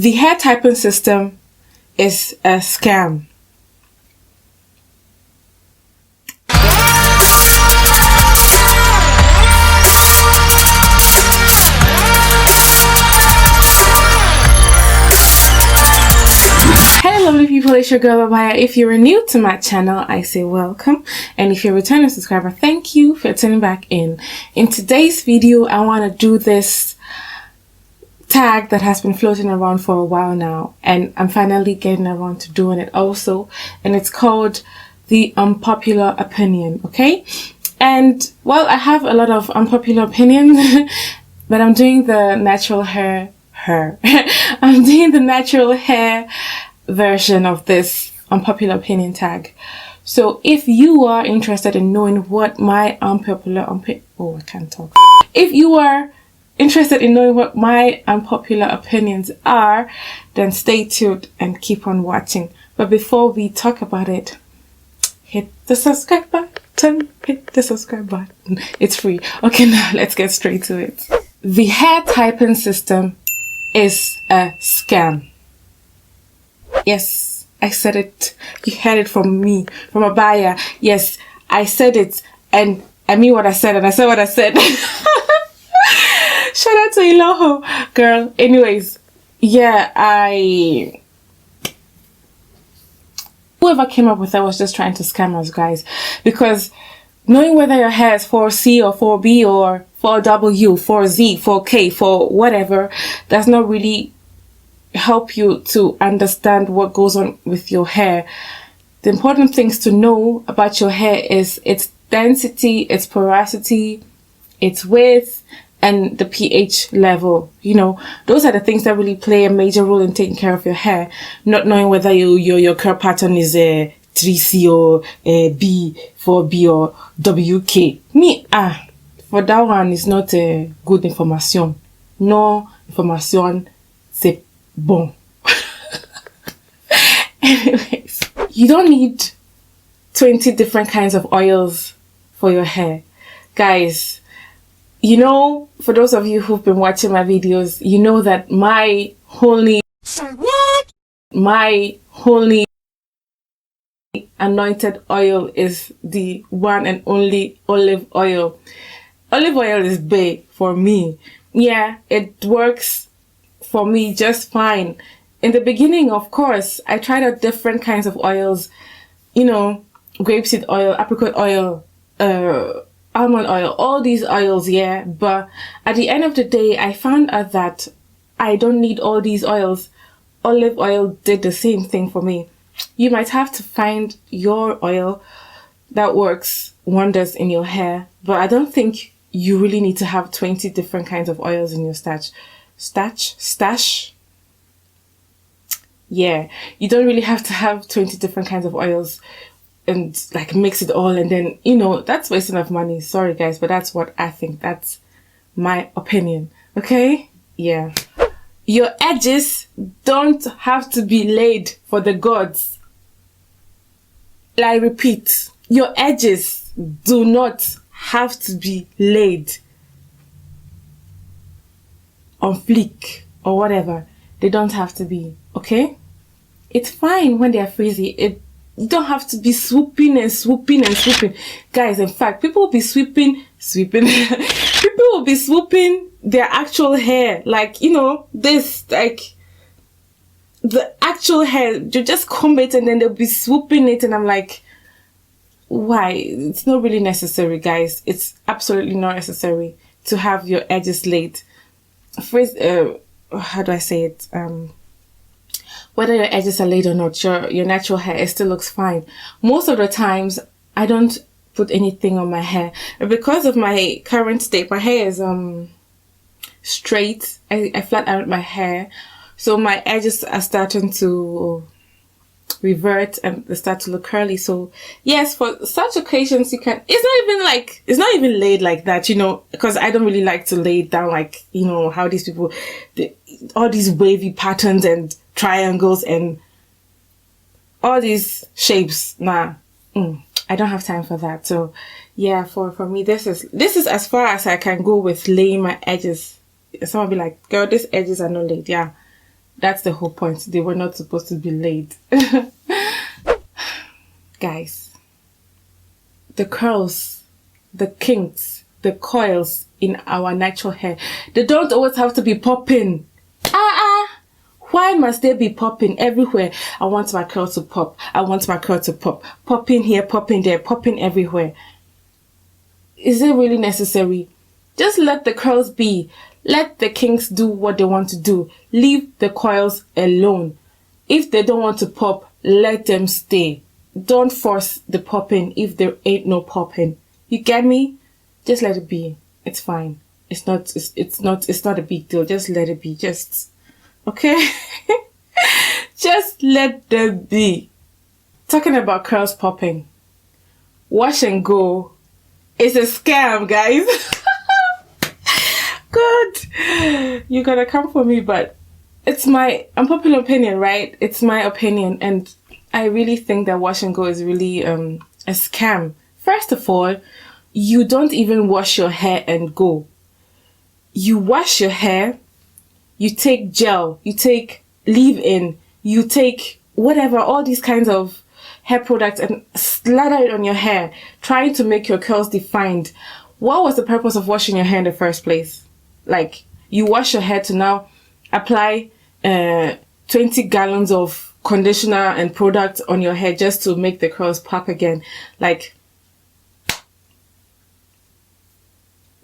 The hair typing system is a scam. Hello lovely people, it's your girl Obaa Yaa. If you're new to my channel, I say welcome, and if you're a returning subscriber, thank you for tuning back in. In today's video, I want to do this tag that has been floating around for a while now, and I'm finally getting around to doing it also, and it's called the unpopular opinion. Okay, and well, I have a lot of unpopular opinions but I'm doing the natural hair I'm doing the natural hair version of this unpopular opinion tag. So if you are interested in knowing what my if you are interested in knowing what my unpopular opinions are, then stay tuned and keep on watching. But before we talk about it, hit the subscribe button. It's free. Okay, now let's get straight to it. The hair typing system is a scam. Yes, I said it. You heard it from me, from Obaa Yaa. Yes, I said it, and I mean what I said, and I said what I said. Shout out to Iloho, girl. Anyways, yeah, whoever came up with that was just trying to scam us, guys, because knowing whether your hair is 4C or 4B or 4W, 4Z, 4K, for whatever, does not really help you to understand what goes on with your hair. The important things to know about your hair is its density, its porosity, its width, and the pH level. You know, those are the things that really play a major role in taking care of your hair. Not knowing whether your curl pattern is a 3C or a B, 4B or WK. For that one is not a good information. No information, c'est bon. Anyways, you don't need 20 different kinds of oils for your hair. Guys, you know, for those of you who've been watching my videos, you know that my holy anointed oil is the one and only olive oil. Olive oil is bae for me. Yeah, it works for me just fine. In the beginning, of course, I tried out different kinds of oils, you know, grapeseed oil, apricot oil, almond oil, all these oils, yeah. But at the end of the day, I found out that I don't need all these oils. Olive oil did the same thing for me. You might have to find your oil that works wonders in your hair, but I don't think you really need to have 20 different kinds of oils in your stash. Yeah, you don't really have to have 20 different kinds of oils and like mix it all, and then, you know, that's wasting of money. Sorry guys, but that's what I think. That's my opinion. Okay? Yeah. Your edges don't have to be laid for the gods. I repeat, your edges do not have to be laid on fleek or whatever. They don't have to be, okay? It's fine when they are frizzy. You don't have to be swooping and swooping and swooping. Guys, in fact, people will be sweeping. People will be swooping their actual hair. Like, you know, this, like, the actual hair. You just comb it and then they'll be swooping it. And I'm like, why? It's not really necessary, guys. It's absolutely not necessary to have your edges laid. How do I say it? Whether your edges are laid or not, your natural hair, it still looks fine. Most of the times, I don't put anything on my hair. Because of my current state, my hair is straight. I flat ironed my hair, so my edges are starting to revert and they start to look curly. So yes, for such occasions, you can, it's not even laid like that, you know, because I don't really like to lay it down like, you know, how these people, all these wavy patterns and triangles and all these shapes. Nah, I don't have time for that. So yeah, for me, this is as far as I can go with laying my edges. Someone be like, girl, these edges are not laid. Yeah, That's the whole point. They were not supposed to be laid. Guys, the curls, the kinks, the coils in our natural hair, they don't always have to be popping. Why must they be popping everywhere? I want my curl to pop. I want my curl to pop. Popping here, popping there, popping everywhere. Is it really necessary? Just let the curls be. Let the kinks do what they want to do. Leave the coils alone. If they don't want to pop, let them stay. Don't force the popping if there ain't no popping. You get me? Just let it be. It's fine. It's not a big deal. Just let it be. Okay? Just let them be. Talking about curls popping. Wash and go is a scam, guys. God, you gotta come for me, but it's my unpopular opinion, right? It's my opinion, and I really think that wash and go is really a scam. First of all, you don't even wash your hair and go. You wash your hair, you take gel, you take leave-in, you take whatever, all these kinds of hair products and slather it on your hair, trying to make your curls defined. What was the purpose of washing your hair in the first place? Like, you wash your hair to now apply 20 gallons of conditioner and product on your hair just to make the curls pop again. Like,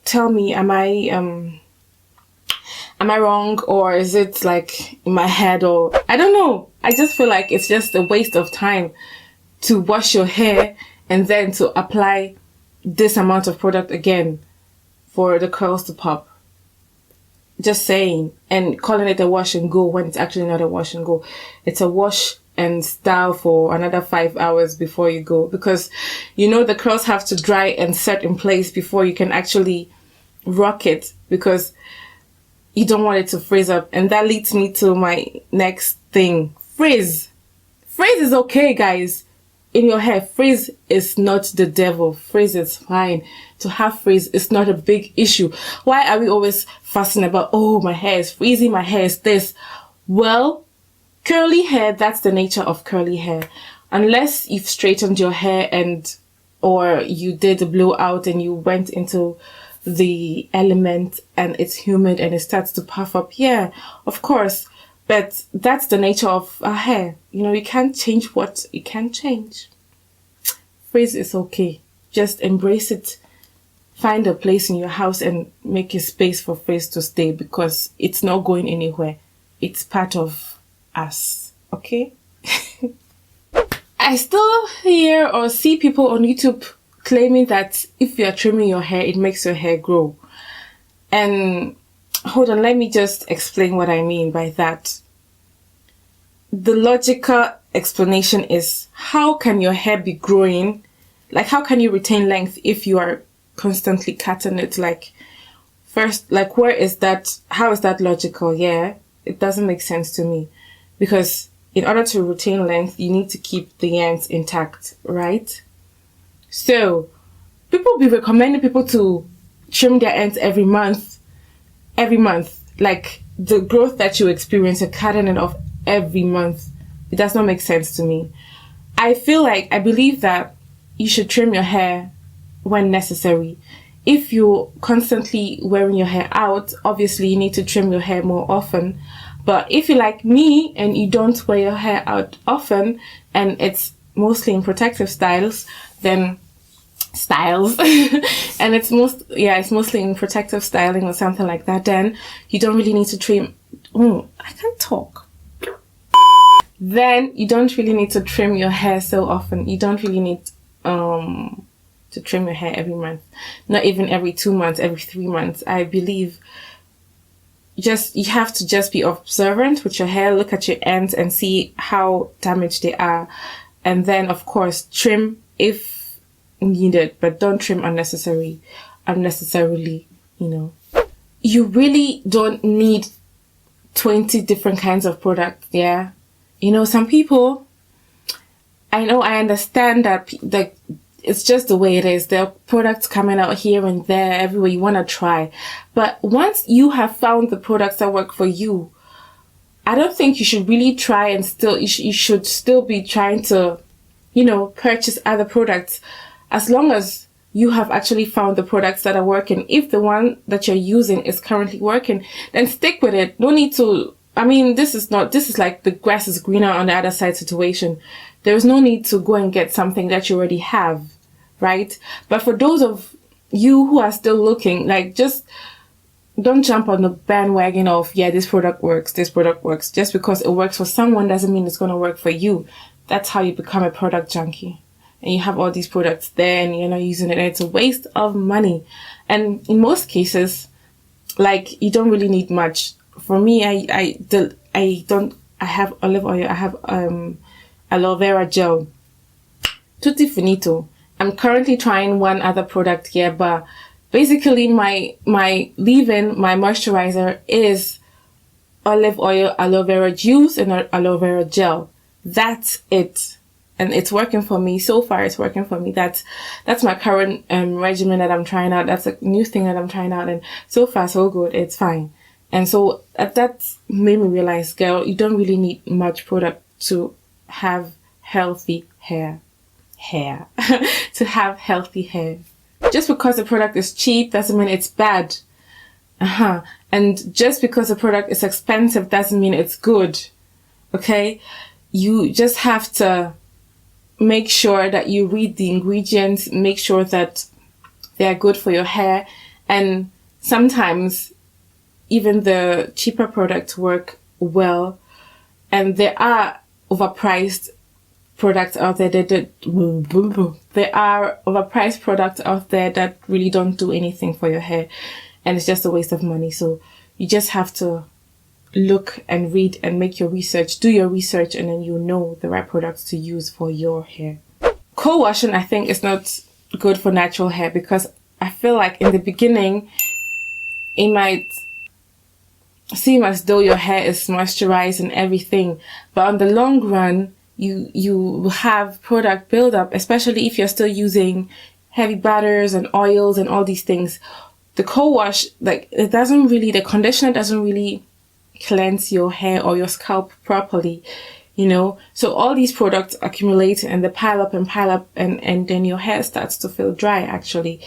tell me, am I wrong, or is it like in my head, or I don't know. I just feel like it's just a waste of time to wash your hair and then to apply this amount of product again for the curls to pop. Just saying, and calling it a wash and go when it's actually not a wash and go. It's a wash and style for another 5 hours before you go, because you know the curls have to dry and set in place before you can actually rock it, because you don't want it to frizz up. And that leads me to my next thing. Frizz is okay, guys. In your hair, frizz is not the devil. Frizz is fine. To have frizz is not a big issue. Why are we always fussing about, oh, my hair is frizzy, my hair is this? Well, curly hair, that's the nature of curly hair. Unless you've straightened your hair or you did a blowout and you went into the element and it's humid and it starts to puff up. Yeah, of course. But that's the nature of our hair. You know, you can't change what you can change. Frizz is okay. Just embrace it. Find a place in your house and make a space for frizz to stay, because it's not going anywhere. It's part of us. Okay? I still hear or see people on YouTube claiming that if you're trimming your hair, it makes your hair grow. And hold on, let me just explain what I mean by that. The logical explanation is, how can your hair be growing? Like, how can you retain length if you are constantly cutting it? Like, first, like, where is that? How is that logical? Yeah, it doesn't make sense to me, because in order to retain length, you need to keep the ends intact, right? So, people be recommending people to trim their ends every month. Like, the growth that you experience, you're cutting it off every month. It does not make sense to me. I believe that you should trim your hair when necessary. If you're constantly wearing your hair out, obviously you need to trim your hair more often. But if you're like me and you don't wear your hair out often and it's mostly in protective styles, then and it's mostly in protective styling or something like that, then you don't really need to trim. I can't talk. Then you don't really need to trim your hair so often. You don't really need to trim your hair every month, not even every 2 months, every 3 months. I believe you have to just be observant with your hair, look at your ends and see how damaged they are, and then of course trim if needed, but don't trim unnecessarily, you know. You really don't need 20 different kinds of products. Yeah, you know, some people, I understand that it's just the way it is. There are products coming out here and there, everywhere you want to try. But once you have found the products that work for you, I don't think you should really try and still, you should still be trying to, purchase other products as long as you have actually found the products that are working. If the one that you're using is currently working, then stick with it. No need to, this is like the grass is greener on the other side situation. There's no need to go and get something that you already have, right? But for those of you who are still looking, like, just don't jump on the bandwagon of, yeah, this product works. Just because it works for someone doesn't mean it's going to work for you. That's how you become a product junkie. And you have all these products there and you're not using it. And it's a waste of money. And in most cases, like, you don't really need much. For me, I have olive oil. I have aloe vera gel. Tutti finito. I'm currently trying one other product here, but basically my leave-in, my moisturizer is olive oil, aloe vera juice, and aloe vera gel. That's it. And it's working for me. So far, it's working for me. That's my current regimen that I'm trying out. That's a new thing that I'm trying out. And so far, so good. It's fine. And so that made me realize, girl, you don't really need much product to have healthy hair. To have healthy hair. Just because the product is cheap doesn't mean it's bad. And just because the product is expensive doesn't mean it's good. Okay? You just have to make sure that you read the ingredients, make sure that they are good for your hair. And sometimes even the cheaper products work well. And there are overpriced products out there that really don't do anything for your hair, and it's just a waste of money. So you just have to look and read and make your research, do your research, and then you know the right products to use for your hair. Co-washing, I think, is not good for natural hair because I feel like in the beginning it might seem as though your hair is moisturized and everything, but on the long run you have product buildup, especially if you're still using heavy butters and oils and all these things. The co-wash, like, the conditioner doesn't really cleanse your hair or your scalp properly, So all these products accumulate and they pile up and then your hair starts to feel dry, actually.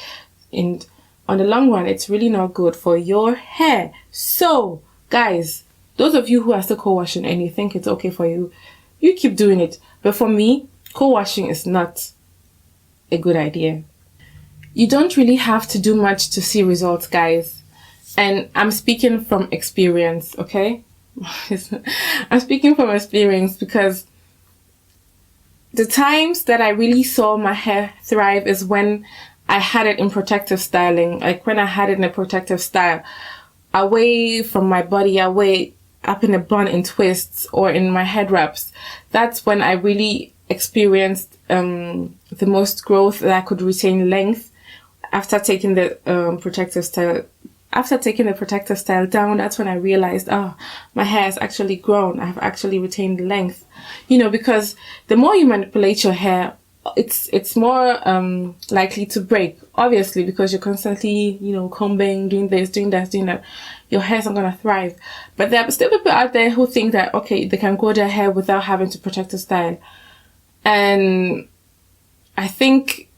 And on the long run, it's really not good for your hair. So, guys, those of you who are still co-washing and you think it's okay for you, you keep doing it. But for me, co-washing is not a good idea. You don't really have to do much to see results, guys. And I'm speaking from experience, okay? I'm speaking from experience because the times that I really saw my hair thrive is when I had it in protective styling. Like when I had it in a protective style, away from my body, away up in a bun in twists or in my head wraps. That's when I really experienced the most growth, that I could retain length after taking the protective style. After taking the protective style down, that's when I realized, my hair has actually grown. I have actually retained length. Because the more you manipulate your hair, it's more likely to break. Obviously, because you're constantly, combing, doing this, doing that, your hair's not gonna thrive. But there are still people out there who think that, okay, they can grow their hair without having to protect the style. And I think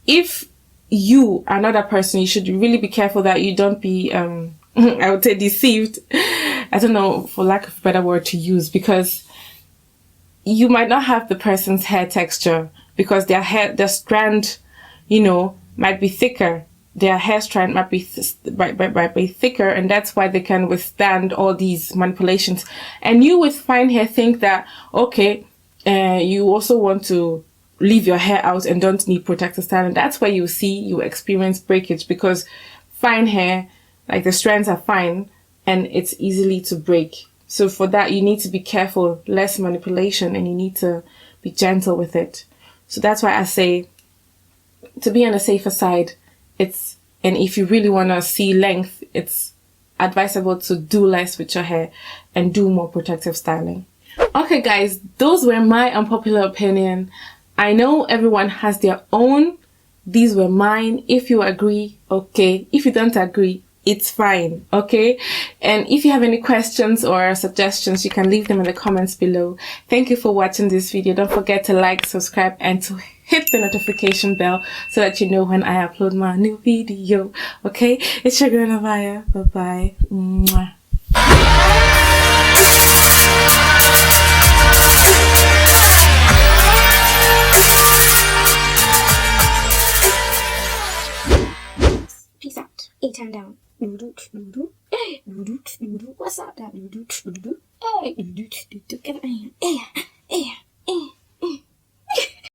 if you are not that person, you should really be careful that you don't be, I would say, deceived. I don't know, for lack of a better word to use, because you might not have the person's hair texture because their strand, might be thicker. Their hair strand might be thicker, and that's why they can withstand all these manipulations. And you with fine hair think that, okay, you also want to leave your hair out and don't need protective style, and that's where you experience breakage, because fine hair, like, the strands are fine and it's easily to break. So for that, you need to be careful, less manipulation, and you need to be gentle with it. So that's why I say, to be on the safer side, and if you really want to see length, it's advisable to do less with your hair and do more protective styling. Okay, guys, those were my unpopular opinion. I know everyone has their own. These were mine. If you agree, okay. If you don't agree, it's fine, okay? And if you have any questions or suggestions, you can leave them in the comments below. Thank you for watching this video. Don't forget to like, subscribe, and to hit the notification bell so that you know when I upload my new video, okay? It's your girl Obaa Yaa. Bye-bye. Mwah. Peace out. A-time down. What's up, that? Hey, get it in. Yeah, yeah.